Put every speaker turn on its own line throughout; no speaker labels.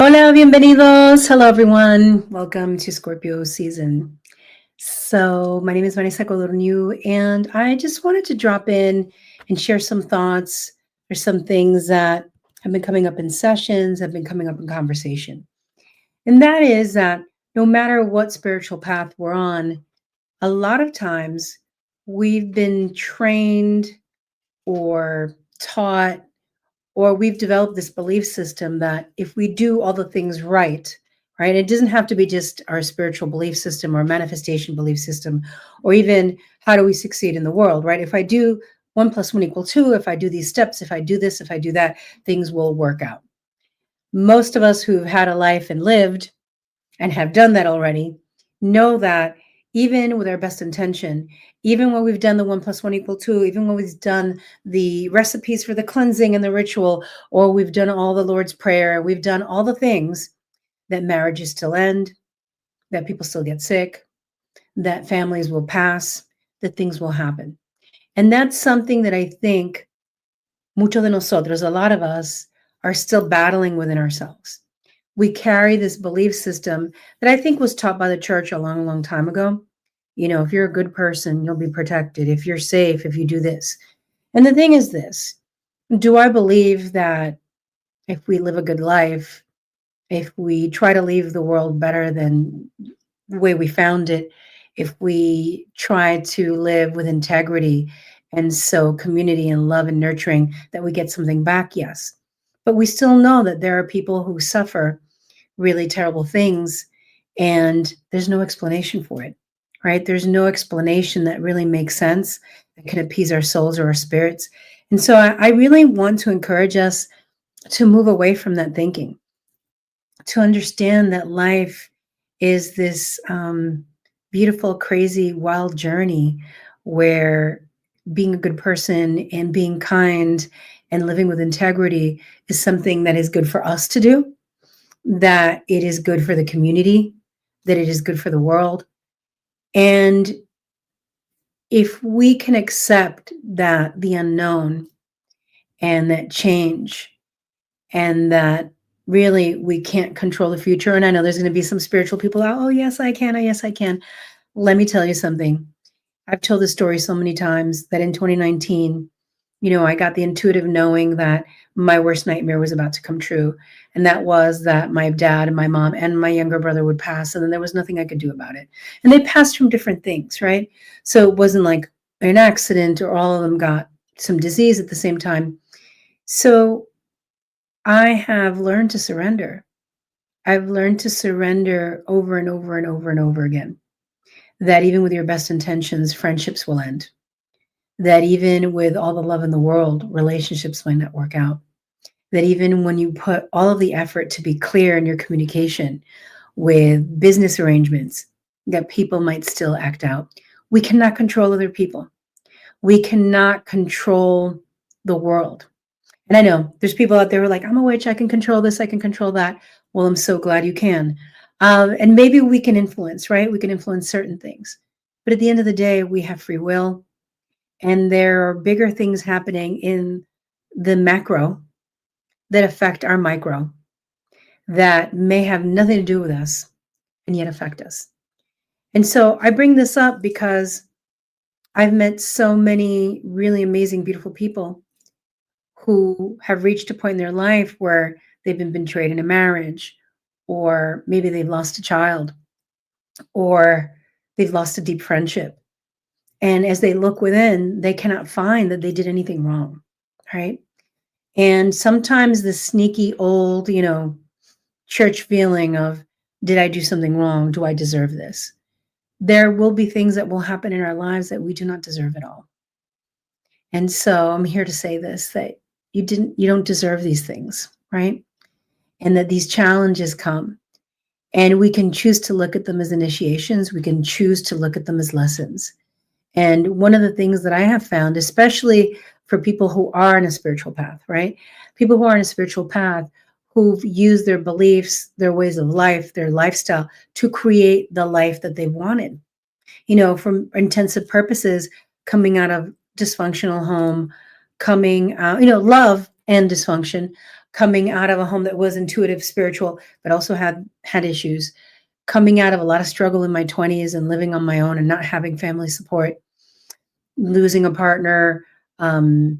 Hola, bienvenidos. Hello, everyone. Welcome to Scorpio season. So, my name is Vanessa Codorniu, and I just wanted to drop in and share some thoughts. There's some things that have been coming up in sessions, have been coming up in conversation. And that is that no matter what spiritual path we're on, a lot of times we've been trained or taught or we've developed this belief system that if we do all the things right, right, it doesn't have to be just our spiritual belief system or manifestation belief system, or even how do we succeed in the world, right? If I do 1 + 1 = 2, if I do these steps, if I do this, if I do that, things will work out. Most of us who've had a life and lived and have done that already know that even with our best intention, even when we've done the 1 + 1 = 2, even when we've done the recipes for the cleansing and the ritual, or we've done all the Lord's Prayer, we've done all the things, that marriages still end, that people still get sick, that families will pass, that things will happen. And that's something that I think muchos de nosotros, a lot of us, are still battling within ourselves. We carry this belief system that I think was taught by the church a long, long time ago. You know, if you're a good person, you'll be protected. If you're safe, if you do this. And the thing is this, do I believe that if we live a good life, if we try to leave the world better than the way we found it, if we try to live with integrity and so community and love and nurturing, that we get something back? Yes. But we still know that there are people who suffer really terrible things and there's no explanation for it, right? There's no explanation that really makes sense, that can appease our souls or our spirits. And so I really want to encourage us to move away from that thinking, to understand that life is this beautiful, crazy, wild journey where being a good person and being kind and living with integrity is something that is good for us to do, that it is good for the community, that it is good for the world. And if we can accept that the unknown and that change and that really we can't control the future. And I know there's going to be some spiritual people out, oh, yes, I can. Oh, yes, I can. Let me tell you something. I've told this story so many times that in 2019, I got the intuitive knowing that my worst nightmare was about to come true. And that was that my dad and my mom and my younger brother would pass, and then there was nothing I could do about it. And they passed from different things, right? So it wasn't like an accident or all of them got some disease at the same time. So I have learned to surrender. I've learned to surrender over and over and over and over again. That even with your best intentions, friendships will end. That even with all the love in the world, relationships might not work out. That even when you put all of the effort to be clear in your communication with business arrangements, that people might still act out. We cannot control other people. We cannot control the world. And I know there's people out there who are like, I'm a witch, I can control this, I can control that. Well, I'm so glad you can. And maybe we can influence, right? We can influence certain things. But at the end of the day, we have free will. And there are bigger things happening in the macro that affect our micro that may have nothing to do with us and yet affect us. And so I bring this up because I've met so many really amazing, beautiful people who have reached a point in their life where they've been betrayed in a marriage, or maybe they've lost a child, or they've lost a deep friendship. And as they look within, they cannot find that they did anything wrong, right? And sometimes the sneaky old, church feeling of, did I do something wrong? Do I deserve this? There will be things that will happen in our lives that we do not deserve at all. And so I'm here to say this, that you don't deserve these things, right? And that these challenges come. And we can choose to look at them as initiations. We can choose to look at them as lessons. And one of the things that I have found, especially for people who are in a spiritual path, right? People who are in a spiritual path who've used their beliefs, their ways of life, their lifestyle to create the life that they wanted, from intensive purposes, coming out of dysfunctional home, coming out, love and dysfunction, coming out of a home that was intuitive, spiritual, but also had issues, coming out of a lot of struggle in my 20s and living on my own and not having family support, losing a partner, um,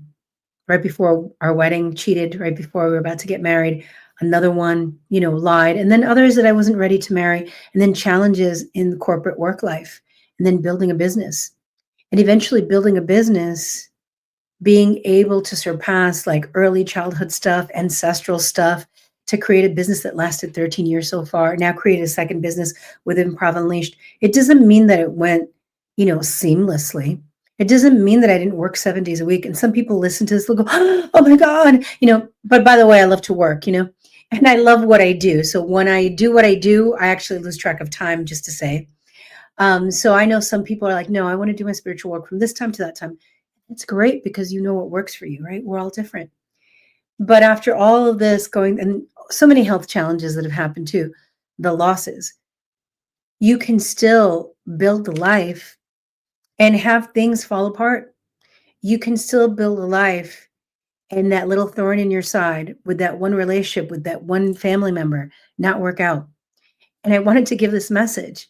right before our wedding, cheated right before we were about to get married. Another one, lied. And then others that I wasn't ready to marry. And then challenges in the corporate work life. And then building a business. And eventually building a business, being able to surpass like early childhood stuff, ancestral stuff, to create a business that lasted 13 years so far, now create a second business with Improv Unleashed. It doesn't mean that it went, seamlessly. It doesn't mean that I didn't work 7 days a week. And some people listen to this, they'll go, oh my God, but by the way, I love to work, and I love what I do. So when I do what I do, I actually lose track of time, just to say. So I know some people are like, no, I want to do my spiritual work from this time to that time. It's great because you know what works for you, right? We're all different. But after all of this going, and so many health challenges that have happened too, the losses, you can still build a life and have things fall apart. You can still build a life and that little thorn in your side with that one relationship, with that one family member not work out. And I wanted to give this message.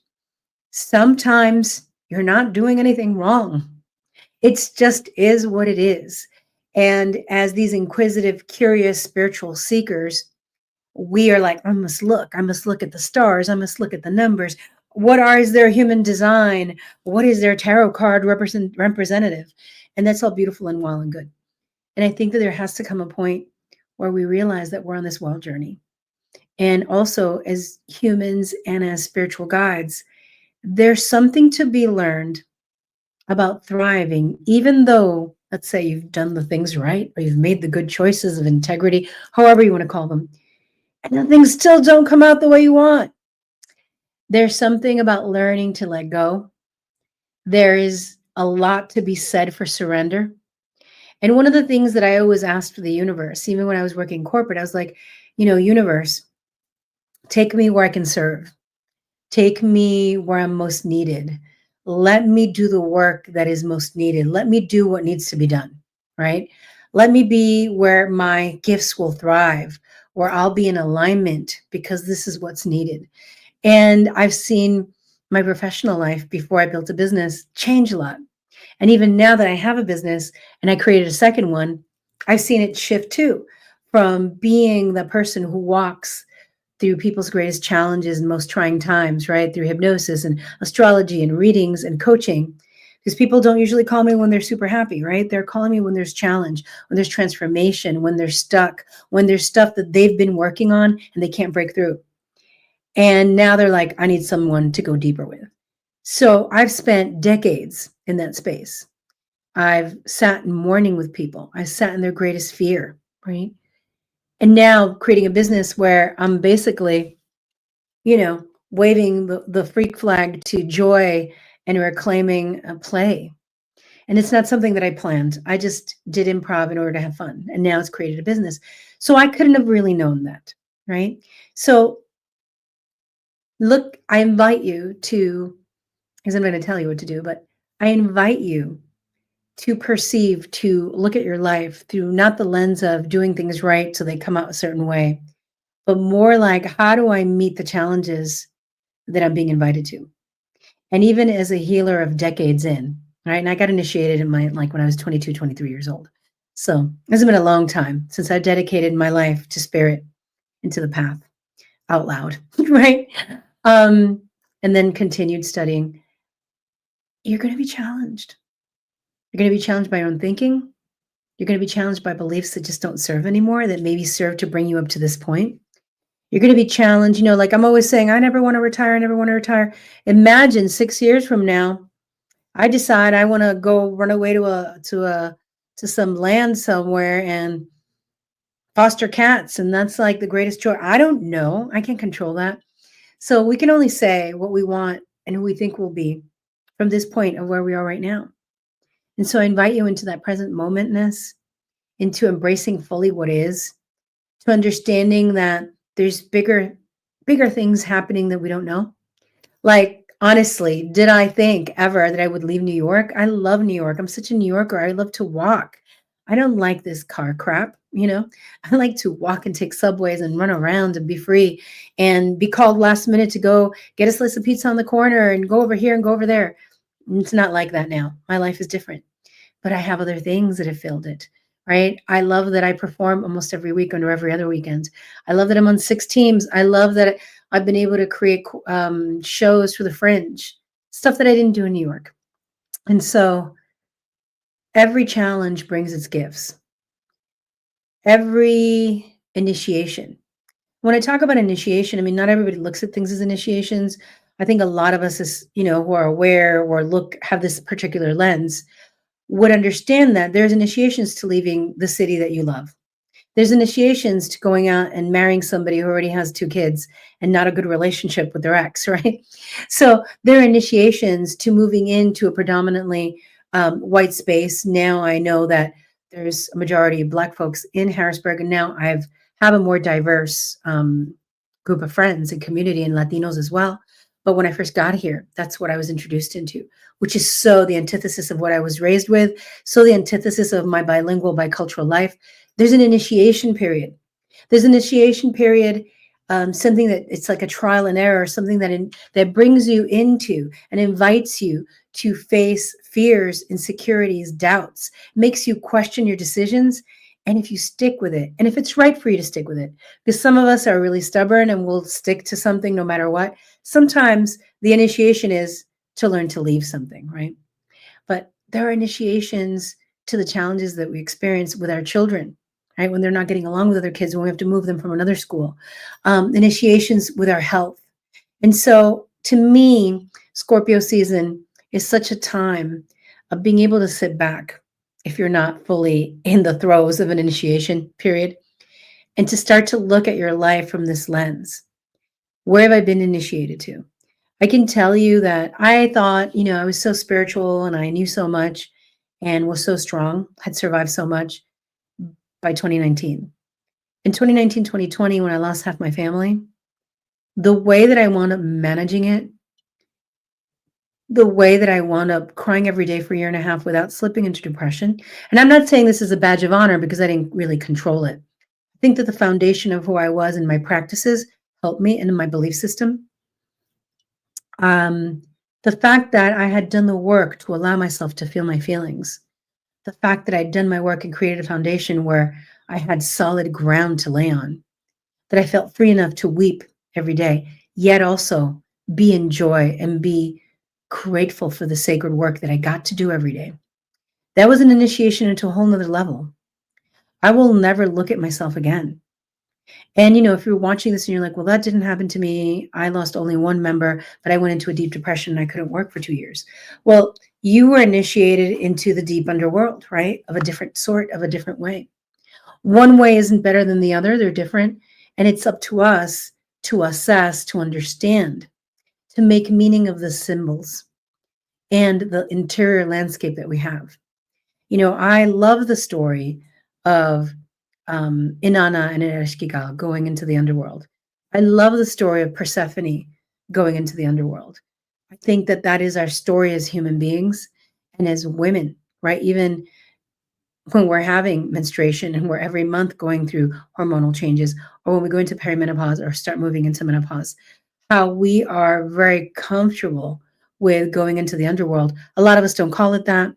Sometimes you're not doing anything wrong. It's just is what it is. And as these inquisitive, curious spiritual seekers, we are like, I must look at the stars, I must look at the numbers. What is their human design? What is their tarot card representative? And that's all beautiful and well and good. And I think that there has to come a point where we realize that we're on this wild journey. And also, as humans and as spiritual guides, there's something to be learned about thriving, even though, let's say, you've done the things right, or you've made the good choices of integrity, however you want to call them, and then things still don't come out the way you want. There's something about learning to let go. There is a lot to be said for surrender. And one of the things that I always asked for the universe, even when I was working corporate, I was like, universe, take me where I can serve. Take me where I'm most needed. Let me do the work that is most needed. Let me do what needs to be done, right? Let me be where my gifts will thrive, where I'll be in alignment because this is what's needed. And I've seen my professional life before I built a business change a lot. And even now that I have a business and I created a second one, I've seen it shift too, from being the person who walks through people's greatest challenges and most trying times, right? Through hypnosis and astrology and readings and coaching. Because people don't usually call me when they're super happy, right? They're calling me when there's challenge, when there's transformation, when they're stuck, when there's stuff that they've been working on and they can't break through. And now they're like, I need someone to go deeper with. So I've spent decades in that space. I've sat in mourning with people. I sat in their greatest fear, right? And now creating a business where I'm basically, waving the freak flag to joy and reclaiming a play. And it's not something that I planned. I just did improv in order to have fun. And now it's created a business. So I couldn't have really known that, right? So look, I invite you to, because I'm going to tell you what to do, but I invite you to perceive, to look at your life through not the lens of doing things right so they come out a certain way, but more like, how do I meet the challenges that I'm being invited to? And even as a healer of decades in, right? And I got initiated in when I was 22, 23 years old. So it's been a long time since I dedicated my life to spirit and to the path out loud, right? And then continued studying. You're going to be challenged. You're going to be challenged by your own thinking. You're going to be challenged by beliefs that just don't serve anymore, that maybe serve to bring you up to this point. You're going to be challenged, like I'm always saying, I never want to retire. I never want to retire. Imagine 6 years from now, I decide I want to go run away to some land somewhere and foster cats. And that's like the greatest joy. I don't know. I can't control that. So we can only say what we want and who we think we'll be from this point of where we are right now. And so I invite you into that present momentness, into embracing fully what is, to understanding that there's bigger things happening that we don't know. Like, honestly, did I think ever that I would leave New York? I love New York. I'm such a New Yorker. I love to walk. I don't like this car crap. I like to walk and take subways and run around and be free and be called last minute to go get a slice of pizza on the corner and go over here and go over there. It's not like that now. My life is different, but I have other things that have filled it, right? I love that I perform almost every week or every other weekend. I love that I'm on 6 teams. I love that I've been able to create shows for the Fringe, stuff that I didn't do in New York. And so every challenge brings its gifts. Every initiation. When I talk about initiation, I mean, not everybody looks at things as initiations. I think a lot of us, who are aware or have this particular lens, would understand that there's initiations to leaving the city that you love. There's initiations to going out and marrying somebody who already has 2 kids and not a good relationship with their ex, right? So there are initiations to moving into a predominantly white space. Now I know that there's a majority of Black folks in Harrisburg, and now have a more diverse group of friends and community and Latinos as well. But when I first got here, that's what I was introduced into, which is so the antithesis of what I was raised with, so the antithesis of my bilingual, bicultural life. There's an initiation period. There's an initiation period, something that it's like a trial and error, something that brings you into and invites you to face fears, insecurities, doubts, makes you question your decisions. And if you stick with it, and if it's right for you to stick with it, because some of us are really stubborn and will stick to something no matter what. Sometimes the initiation is to learn to leave something, right? But there are initiations to the challenges that we experience with our children, right? When they're not getting along with other kids, when we have to move them from another school, initiations with our health. And so to me, Scorpio season is such a time of being able to sit back if you're not fully in the throes of an initiation period, and to start to look at your life from this lens. Where have I been initiated to? I can tell you that I thought, I was so spiritual and I knew so much and was so strong, had survived so much by 2019. In 2019, 2020, when I lost half my family, the way that I wound up managing it, the way that I wound up crying every day for a year and a half without slipping into depression. And I'm not saying this is a badge of honor because I didn't really control it. I think that the foundation of who I was and my practices helped me and my belief system. The fact that I had done the work to allow myself to feel my feelings, the fact that I'd done my work and created a foundation where I had solid ground to lay on, that I felt free enough to weep every day, yet also be in joy and be grateful for the sacred work that I got to do every day. That was an initiation into a whole nother level. I will never look at myself again. And, if you're watching this and you're like, well, that didn't happen to me. I lost only one member, but I went into a deep depression and I couldn't work for 2 years. Well, you were initiated into the deep underworld, right? Of a different sort, of a different way. One way isn't better than the other. They're different. And it's up to us to assess, to understand, to make meaning of the symbols and the interior landscape that we have. I love the story of Inanna and Ereshkigal going into the underworld. I love the story of Persephone going into the underworld. I think that that is our story as human beings and as women, right? Even when we're having menstruation and we're every month going through hormonal changes, or when we go into perimenopause or start moving into menopause, how we are very comfortable with going into the underworld. A lot of us don't call it that.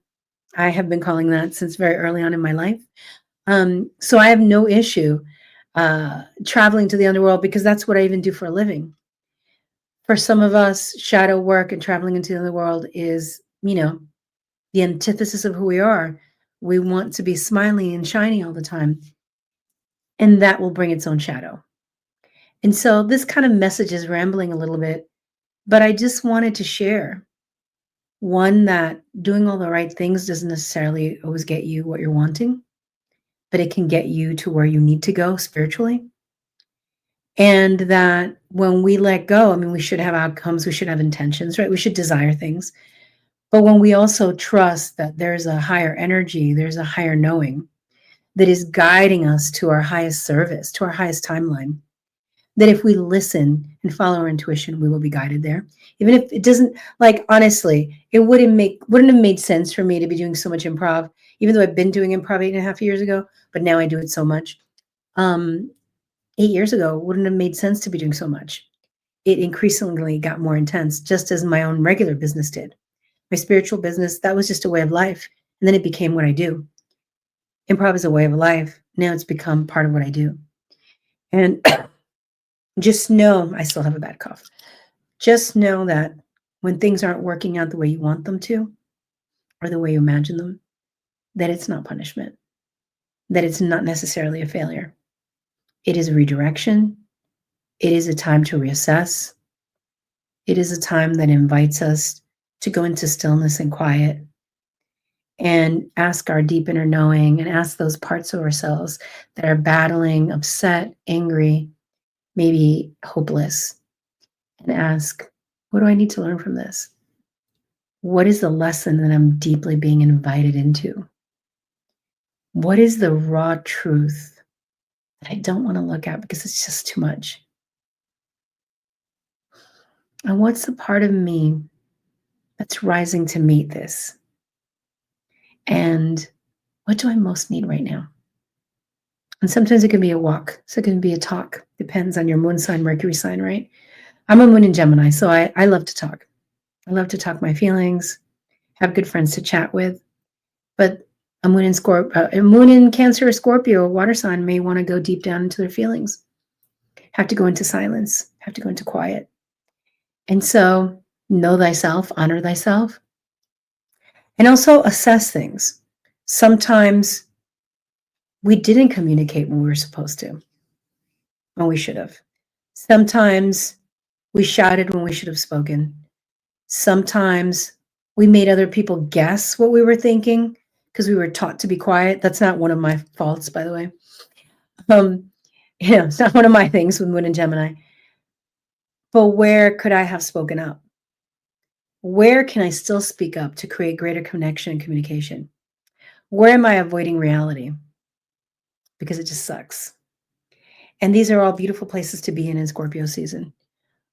I have been calling that since very early on in my life. So I have no issue traveling to the underworld because that's what I even do for a living. For some of us, shadow work and traveling into the underworld is, the antithesis of who we are. We want to be smiling and shiny all the time, and that will bring its own shadow. And so this kind of message is rambling a little bit, but I just wanted to share one that doing all the right things doesn't necessarily always get you what you're wanting, but it can get you to where you need to go spiritually. And that when we let go, I mean, we should have outcomes, we should have intentions, right? We should desire things. But when we also trust that there's a higher energy, there's a higher knowing that is guiding us to our highest service, to our highest timeline, that if we listen and follow our intuition, we will be guided there. Even if it doesn't, like, honestly, it wouldn't have made sense for me to be doing so much improv even though I've been doing improv 8.5 years ago, but now I do it so much. 8 years ago wouldn't have made sense to be doing so much. It increasingly got more intense, just as my own regular business did. My spiritual business, that was just a way of life. And then it became what I do. Improv is a way of life. Now it's become part of what I do. And just know, I still have a bad cough. Just know that when things aren't working out the way you want them to, or the way you imagine them, that it's not punishment, that it's not necessarily a failure. It is a redirection. It is a time to reassess. It is a time that invites us to go into stillness and quiet and ask our deep inner knowing and ask those parts of ourselves that are battling, upset, angry, maybe hopeless, and ask, what do I need to learn from this? What is the lesson that I'm deeply being invited into? What is the raw truth that I don't want to look at because it's just too much? And what's the part of me that's rising to meet this? And what do I most need right now? And sometimes it can be a walk. So it can be a talk. Depends on your moon sign, Mercury sign, right? I'm a moon in Gemini, so I love to talk. I love to talk my feelings, have good friends to chat with. But a moon in Cancer or Scorpio, a water sign, may want to go deep down into their feelings, have to go into silence, have to go into quiet. And so know thyself, honor thyself, and also assess things. Sometimes we didn't communicate when we were supposed to, when we should have. Sometimes we shouted when we should have spoken. Sometimes we made other people guess what we were thinking because we were taught to be quiet. That's not one of my faults, by the way. It's not one of my things with Moon and Gemini. But where could I have spoken up? Where can I still speak up to create greater connection and communication? Where am I avoiding reality? Because it just sucks. And these are all beautiful places to be in Scorpio season,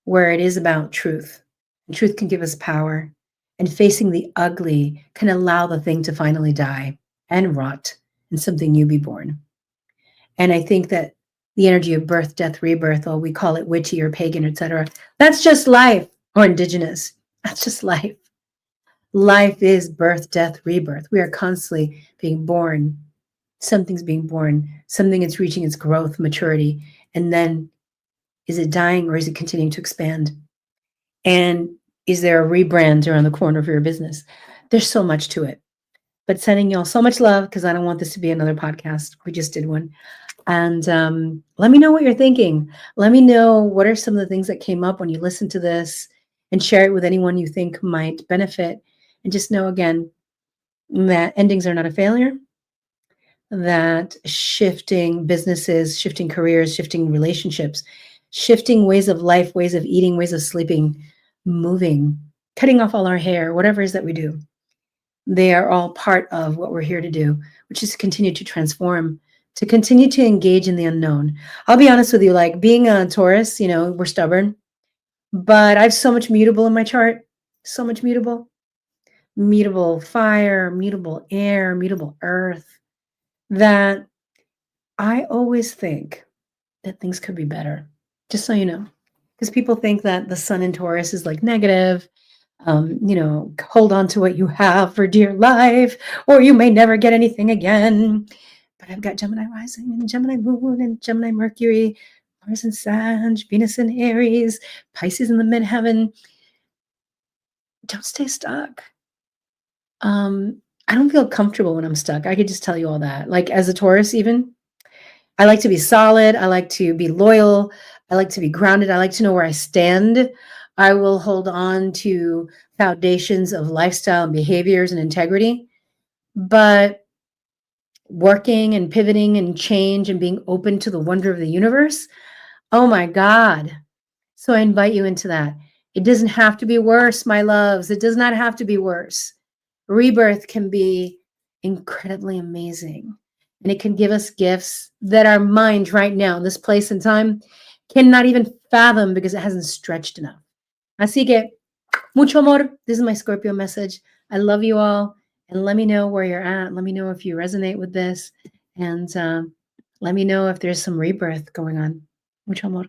where it is about truth. And truth can give us power. And facing the ugly can allow the thing to finally die and rot and something new be born. And I think that the energy of birth, death, rebirth, or we call it witchy or pagan, etc., that's just life, or indigenous. That's just life. Life is birth, death, rebirth. We are constantly being born. Something's being born. Something is reaching its growth, maturity. And then is it dying or is it continuing to expand? And is there a rebrand around the corner of your business? There's so much to it. But sending y'all so much love because I don't want this to be another podcast. We just did one. And let me know what you're thinking. Let me know what are some of the things that came up when you listened to this, and share it with anyone you think might benefit. And just know again that endings are not a failure, that shifting businesses, shifting careers, shifting relationships, shifting ways of life, ways of eating, ways of sleeping, moving, cutting off all our hair, whatever it is that we do, they are all part of what we're here to do, which is to continue to transform, to continue to engage in the unknown. I'll be honest with you, like being a Taurus, we're stubborn, but I have so much mutable in my chart, so much mutable fire, mutable air, mutable earth, that I always think that things could be better, just so you know. Because people think that the sun in Taurus is like negative, hold on to what you have for dear life, or you may never get anything again. But I've got Gemini rising and Gemini moon and Gemini Mercury, Mars and Sag, Venus and Aries, Pisces in the midheaven. Don't stay stuck. I don't feel comfortable when I'm stuck. I could just tell you all that. Like as a Taurus, even, I like to be solid. I like to be loyal. I like to be grounded. I like to know where I stand. I will hold on to foundations of lifestyle and behaviors and integrity. But working and pivoting and change and being open to the wonder of the universe, oh my God. So I invite you into that. It doesn't have to be worse, my loves. It does not have to be worse. Rebirth can be incredibly amazing. And it can give us gifts that our mind right now, in this place and time, cannot even fathom because it hasn't stretched enough. Así que, mucho amor. This is my Scorpio message. I love you all. and let me know where you're at. Let me know if you resonate with this, and let me know if there's some rebirth going on. Mucho amor.